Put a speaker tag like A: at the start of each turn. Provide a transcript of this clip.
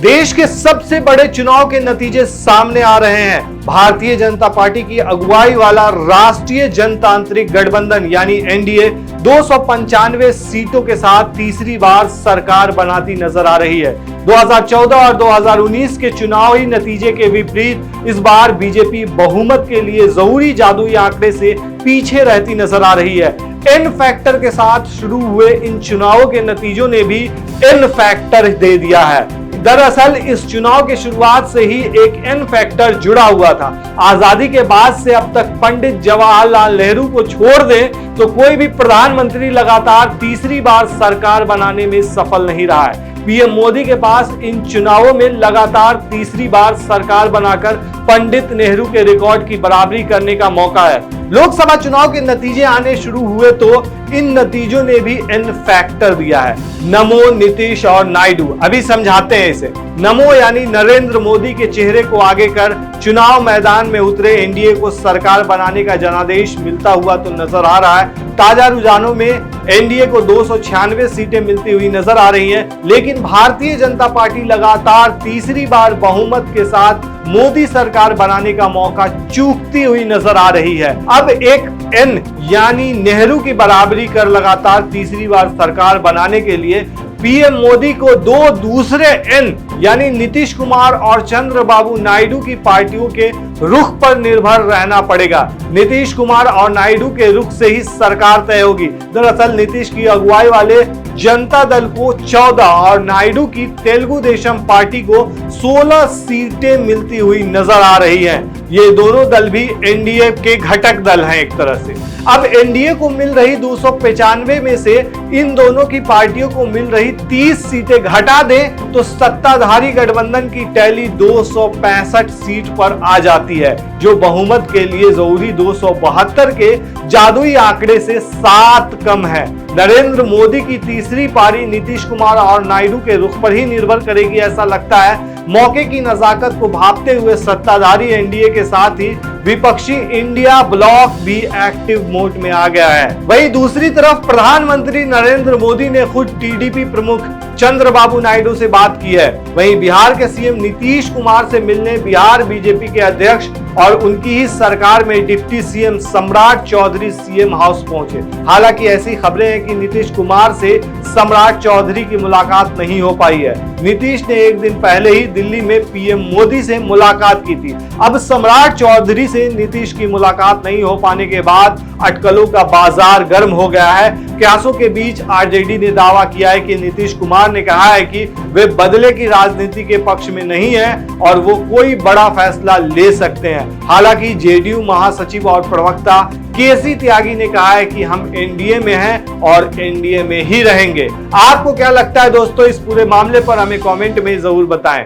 A: देश के सबसे बड़े चुनाव के नतीजे सामने आ रहे हैं। भारतीय जनता पार्टी की अगुवाई वाला राष्ट्रीय जनतांत्रिक गठबंधन यानी एनडीए 295 सीटों के साथ तीसरी बार सरकार बनाती नजर आ रही है। 2014 और 2019 के चुनावी नतीजे के विपरीत इस बार बीजेपी बहुमत के लिए जरूरी जादुई आंकड़े से पीछे रहती नजर आ रही है। एन फैक्टर के साथ शुरू हुए इन चुनावों के नतीजों ने भी एन फैक्टर दे दिया है। दरअसल इस चुनाव की शुरुआत से ही एक एन फैक्टर जुड़ा हुआ था। आजादी के बाद से अब तक पंडित जवाहरलाल नेहरू को छोड़ दें तो कोई भी प्रधानमंत्री लगातार तीसरी बार सरकार बनाने में सफल नहीं रहा है। पीएम मोदी के पास इन चुनावों में लगातार तीसरी बार सरकार बनाकर पंडित नेहरू के रिकॉर्ड की बराबरी करने का मौका है। लोकसभा चुनाव के नतीजे आने शुरू हुए तो इन नतीजों ने भी एन फैक्टर दिया है। नमो, नीतीश और नायडू, अभी समझाते हैं इसे। नमो यानी नरेंद्र मोदी के चेहरे को आगे कर चुनाव मैदान में उतरे एनडीए को सरकार बनाने का जनादेश मिलता हुआ तो नजर आ रहा है। ताजा रुझानों में एनडीए को 296 सीटें मिलती हुई नजर आ रही हैं, लेकिन भारतीय जनता पार्टी लगातार तीसरी बार बहुमत के साथ मोदी सरकार बनाने का मौका चूकती हुई नजर आ रही है। अब एक एन यानी नेहरू की बराबरी कर लगातार तीसरी बार सरकार बनाने के लिए पीएम मोदी को दो दूसरे एन यानी नीतीश कुमार और चंद्रबाबू नायडू की पार्टियों के रुख पर निर्भर रहना पड़ेगा। नीतीश कुमार और नायडू के रुख से ही सरकार तय होगी। दरअसल नीतीश की अगुवाई वाले जनता दल को 14 और नायडू की तेलुगु देशम पार्टी को 16 सीटें मिलती हुई नजर आ रही हैं। ये दोनों दल भी एनडीए के घटक दल हैं एक तरह से। अब एनडीए को मिल रही 295 में से इन दोनों की पार्टियों को मिल रही 30 सीटें घटा दें तो सत्ताधारी गठबंधन की टैली 265 सीट पर आ जाती है, जो बहुमत के लिए जरूरी 272 के जादुई आंकड़े से 7 कम है। नरेंद्र मोदी की तीसरी पारी नीतीश कुमार और नायडू के रुख पर ही निर्भर करेगी ऐसा लगता है। मौके की नजाकत को भांपते हुए सत्ताधारी एनडीए के साथ ही विपक्षी इंडिया ब्लॉक भी एक्टिव मोड में आ गया है। वहीं दूसरी तरफ प्रधानमंत्री नरेंद्र मोदी ने खुद टीडीपी प्रमुख चंद्रबाबू नायडू से बात की है। वहीं बिहार के सीएम नीतीश कुमार से मिलने बिहार बीजेपी के अध्यक्ष और उनकी ही सरकार में डिप्टी सीएम सम्राट चौधरी सीएम हाउस पहुंचे। हालांकि ऐसी खबरें हैं कि नीतीश कुमार से सम्राट चौधरी की मुलाकात नहीं हो पाई है। नीतीश ने एक दिन पहले ही दिल्ली में पीएम मोदी से मुलाकात की थी। अब सम्राट चौधरी से नीतीश की मुलाकात नहीं हो पाने के बाद अटकलों का बाजार गर्म हो गया है। क्यासों के बीच आरजेडी ने दावा किया है कि नीतीश कुमार ने कहा है कि वे बदले की राजनीति के पक्ष में नहीं है और वो कोई बड़ा फैसला ले सकते हैं। हालांकि जेडीयू महासचिव और प्रवक्ता केसी त्यागी ने कहा है कि हम एनडीए में हैं और एनडीए में ही रहेंगे। आपको क्या लगता है दोस्तों इस पूरे मामले पर? हमें कमेंट में जरूर बताएं।